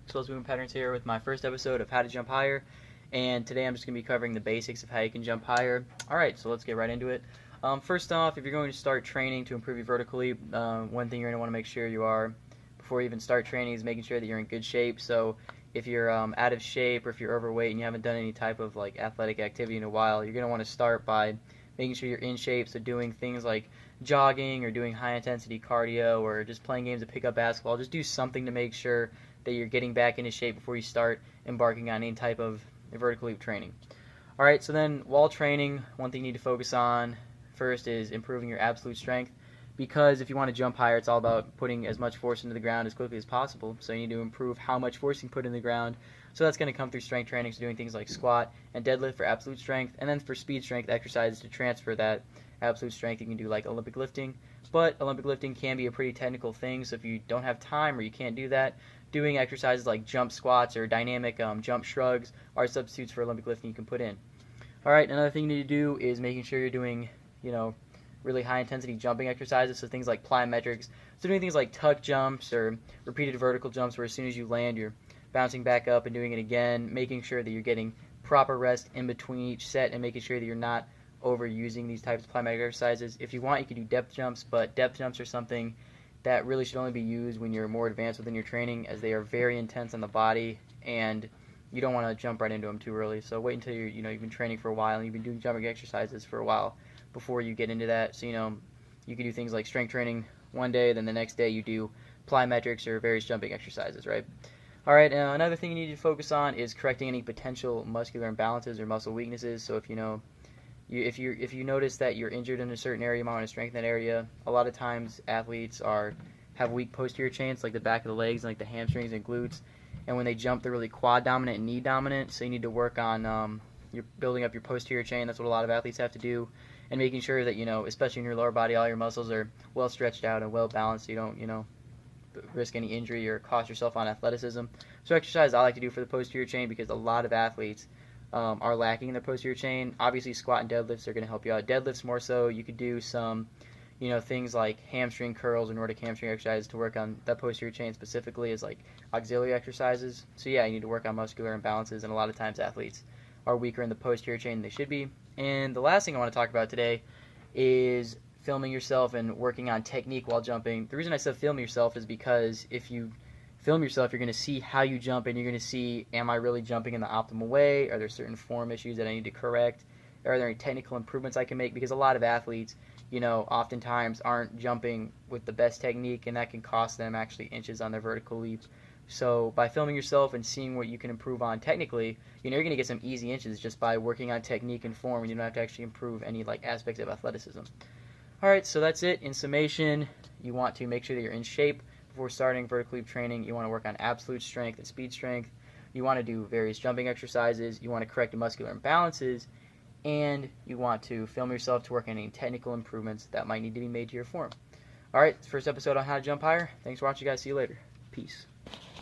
Slow movement patterns here with my first episode of how to jump higher, and today I'm just going to be covering the basics of how you can jump higher. Alright, so let's get right into it. First off, if you're going to start training to improve your vertical leap, one thing you're going to want to make sure you are before you even start training is making sure that you're in good shape. So if you're out of shape or if you're overweight and you haven't done any type of athletic activity in a while, you're going to want to start by making sure you're in shape, so doing things like jogging or doing high intensity cardio or just playing games of pickup basketball. Just do something to make sure that you're getting back into shape before you start embarking on any type of vertical leap training. Alright, so then while training, one thing you need to focus on first is improving your absolute strength, because if you want to jump higher, it's all about putting as much force into the ground as quickly as possible. So you need to improve how much force you can put in the ground. So that's going to come through strength training, so doing things like squat and deadlift for absolute strength, and then for speed strength exercises to transfer that absolute strength. You can do like Olympic lifting, but Olympic lifting can be a pretty technical thing, so if you don't have time or you can't do that, doing exercises like jump squats or dynamic jump shrugs are substitutes for Olympic lifting you can put in. Alright, another thing you need to do is making sure you're doing, really high intensity jumping exercises, so things like plyometrics. So doing things like tuck jumps or repeated vertical jumps where as soon as you land you're bouncing back up and doing it again, making sure that you're getting proper rest in between each set and making sure that you're not overusing these types of plyometric exercises. If you want, you can do depth jumps, but depth jumps are something that really should only be used when you're more advanced within your training, as they are very intense on the body and you don't want to jump right into them too early. So wait until you've been training for a while and you've been doing jumping exercises for a while before you get into that. So you can do things like strength training one day, then the next day you do plyometrics or various jumping exercises, right? Alright, another thing you need to focus on is correcting any potential muscular imbalances or muscle weaknesses. So if you notice that you're injured in a certain area, you might want to strengthen that area. A lot of times athletes have weak posterior chains, like the back of the legs, like the hamstrings and glutes, and when they jump they're really quad dominant and knee dominant, so you need to work on you're building up your posterior chain. That's what a lot of athletes have to do, and making sure that, especially in your lower body, all your muscles are well stretched out and well balanced, so you don't, risk any injury or cost yourself on athleticism. So exercise I like to do for the posterior chain, because a lot of athletes are lacking in their posterior chain. Obviously squat and deadlifts are going to help you out. Deadlifts more so. You could do some things like hamstring curls or Nordic hamstring exercises to work on that posterior chain specifically, as like auxiliary exercises. So yeah, you need to work on muscular imbalances, and a lot of times athletes are weaker in the posterior chain than they should be. And the last thing I want to talk about today is filming yourself and working on technique while jumping. The reason I said film yourself is because if you film yourself, you're going to see how you jump, and you're going to see, am I really jumping in the optimal way? Are there certain form issues that I need to correct? Are there any technical improvements I can make? Because a lot of athletes, oftentimes aren't jumping with the best technique, and that can cost them actually inches on their vertical leap. So by filming yourself and seeing what you can improve on technically, you're going to get some easy inches just by working on technique and form, and you don't have to actually improve any aspects of athleticism. Alright, so that's it. In summation, you want to make sure that you're in shape before starting vertical leap training. You want to work on absolute strength and speed strength. You want to do various jumping exercises. You want to correct muscular imbalances. And you want to film yourself to work on any technical improvements that might need to be made to your form. Alright, first episode on how to jump higher. Thanks for watching, guys. See you later. Peace.